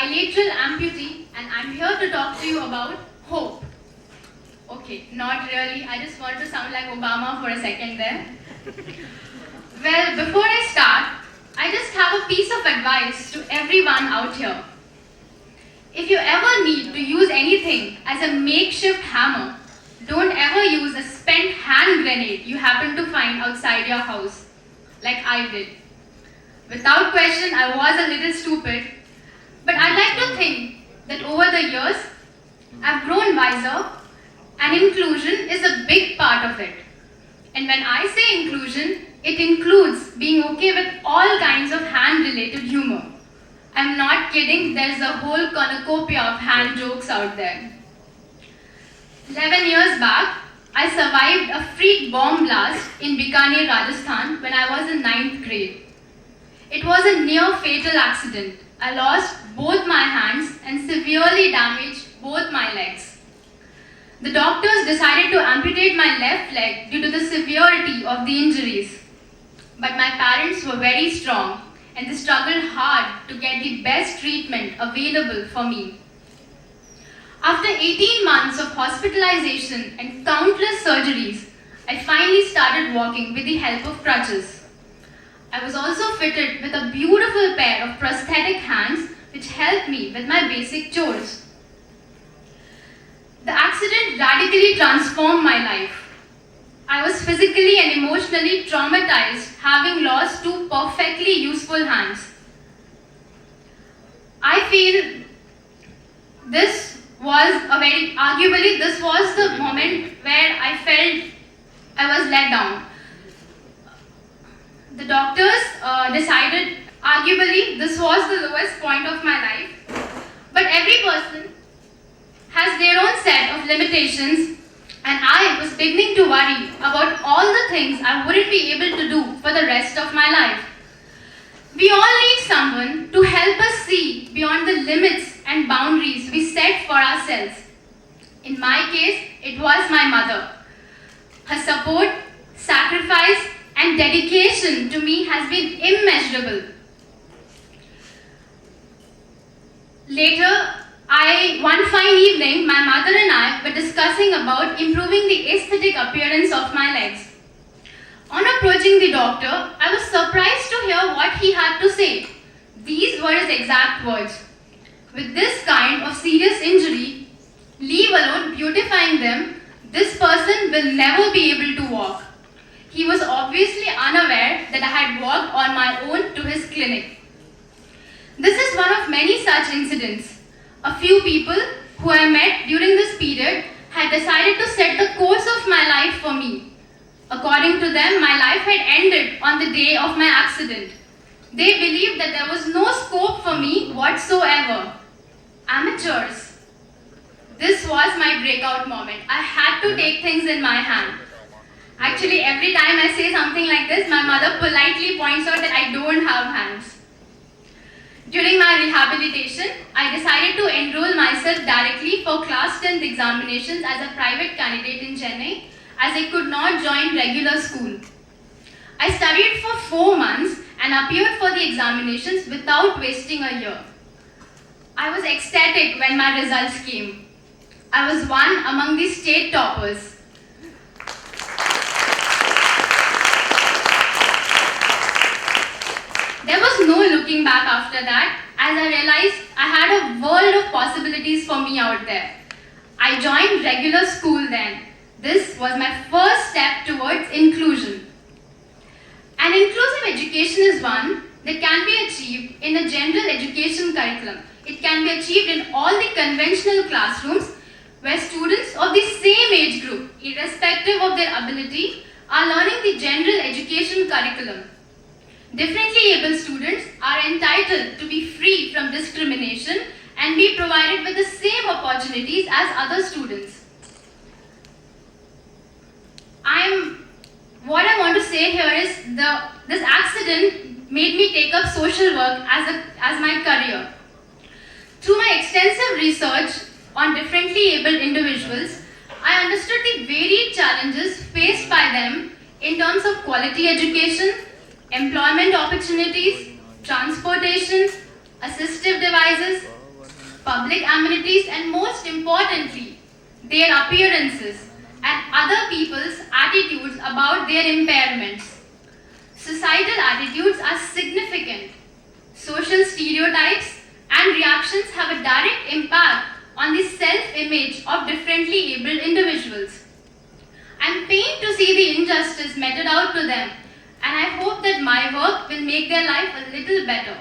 bilateral amputee, and I'm here to talk to you about hope. Okay, not really. I just want to sound like Obama for a second there. Well, before I start, I just have a piece of advice to everyone out here. If you ever need to use anything as a makeshift hammer, don't ever use a spent hand grenade you happen to find outside your house, like I did. Without question, I was a little stupid, but I'd like to think that over the years, I've grown wiser, and inclusion is a big part of it. And when I say inclusion, it includes being okay with all kinds of hand-related humor. I'm not kidding, there's a whole cornucopia of hand jokes out there. 11 years back, I survived a freak bomb blast in Bikaner, Rajasthan when I was in 9th grade. It was a near fatal accident. I lost both my hands and severely damaged both my legs. The doctors decided to amputate my left leg due to the severity of the injuries. But my parents were very strong and they struggled hard to get the best treatment available for me. After 18 months of hospitalization and countless surgeries, I finally started walking with the help of crutches. I was also fitted with a beautiful pair of prosthetic hands which helped me with my basic chores. The accident radically transformed my life. I was physically and emotionally traumatized having lost two perfectly useful hands. I feel this was arguably this was the moment where I felt I was let down. The doctors decided, arguably, this was the lowest point of my life. But every person has their own set of limitations, and I was beginning to worry about all the things I wouldn't be able to do for the rest of my life. We all need someone to help us see beyond the limits and boundaries we set for ourselves. In my case, it was my mother. Her support, sacrifice, and dedication to me has been immeasurable. Later, one fine evening, my mother and I were discussing about improving the aesthetic appearance of my legs. On approaching the doctor, I was surprised to hear what he had to say. These were his exact words. With this kind of serious injury, leave alone beautifying them, this person will never be able to walk. He was obviously unaware that I had walked on my own to his clinic. This is one of many such incidents. A few people who I met during this period had decided to set the course of my life for me. According to them, my life had ended on the day of my accident. They believed that there was no scope for me whatsoever. Amateurs. This was my breakout moment. I had to take things in my hand. Actually, every time I say something like this, my mother politely points out that I don't have hands. During my rehabilitation, I decided to enroll myself directly for class 10th examinations as a private candidate in Chennai, as I could not join regular school. I studied for 4 months and appeared for the examinations without wasting a year. I was ecstatic when my results came. I was one among the state toppers. There was no looking back after that, as I realized I had a world of possibilities for me out there. I joined regular school then. This was my first step towards inclusion. An inclusive education is one that can be achieved in a general education curriculum. It can be achieved in all the conventional classrooms where students of the same age group, irrespective of their ability, are learning the general education curriculum. Differently abled students are entitled to be free from discrimination and be provided with the same opportunities as other students. What I want to say here is this accident made me take up social work as my career. Through my extensive research on differently abled individuals, I understood the varied challenges faced by them in terms of quality education, employment opportunities, transportation, assistive devices, public amenities, and most importantly, their appearances and other people's attitudes about their impairments. Societal attitudes are significant. Social stereotypes and reactions have a direct impact on the self-image of differently abled individuals. I'm pained to see the injustice meted out to them, and I hope that my work will make their life a little better.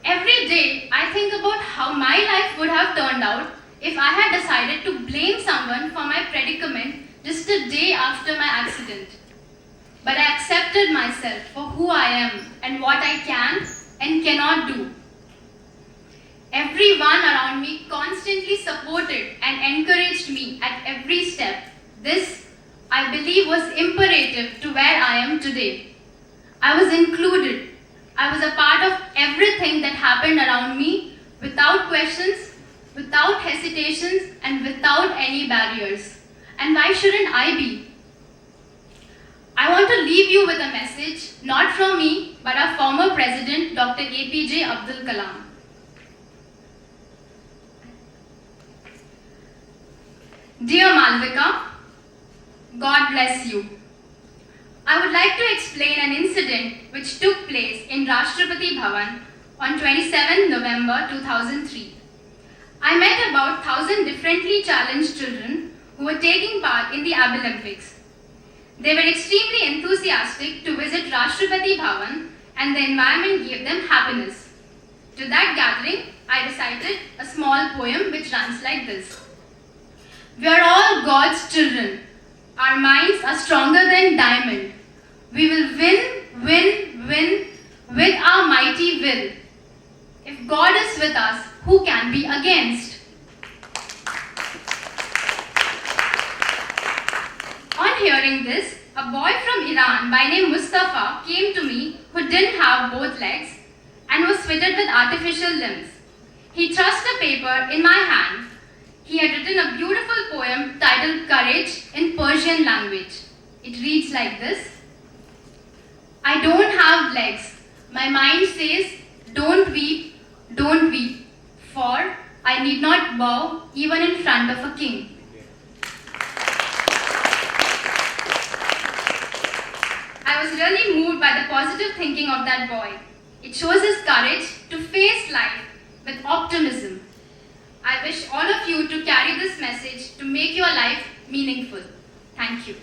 Every day, I think about how my life would have turned out if I had decided to blame someone for my predicament just a day after my accident. But I accepted myself for who I am and what I can and cannot do. Everyone around me constantly supported and encouraged me at every step. This, I believe, was imperative to where I am today. I was included. I was a part of everything that happened around me without questions, without hesitations, and without any barriers. And why shouldn't I be? I want to leave you with a message, not from me, but our former President, Dr. APJ Abdul Kalam. Dear Malvika, God bless you. I would like to explain an incident which took place in Rashtrapati Bhavan on 27 November 2003. I met about 1,000 differently challenged children who were taking part in the Olympics. They were extremely enthusiastic to visit Rashtrapati Bhavan, and the environment gave them happiness. To that gathering, I recited a small poem which runs like this. We are all God's children. Our minds are stronger than diamond. We will win with our mighty will. If God is with us, who can be against? On hearing this, a boy from Iran by name Mustafa came to me who didn't have both legs and was fitted with artificial limbs. He thrust a paper in my hand. He had written a beautiful poem titled Courage in Persian language. It reads like this. I don't have legs. My mind says, don't weep, for I need not bow even in front of a king. I was really moved by the positive thinking of that boy. It shows his courage to face life with optimism. I wish all of you to carry this message to make your life meaningful. Thank you.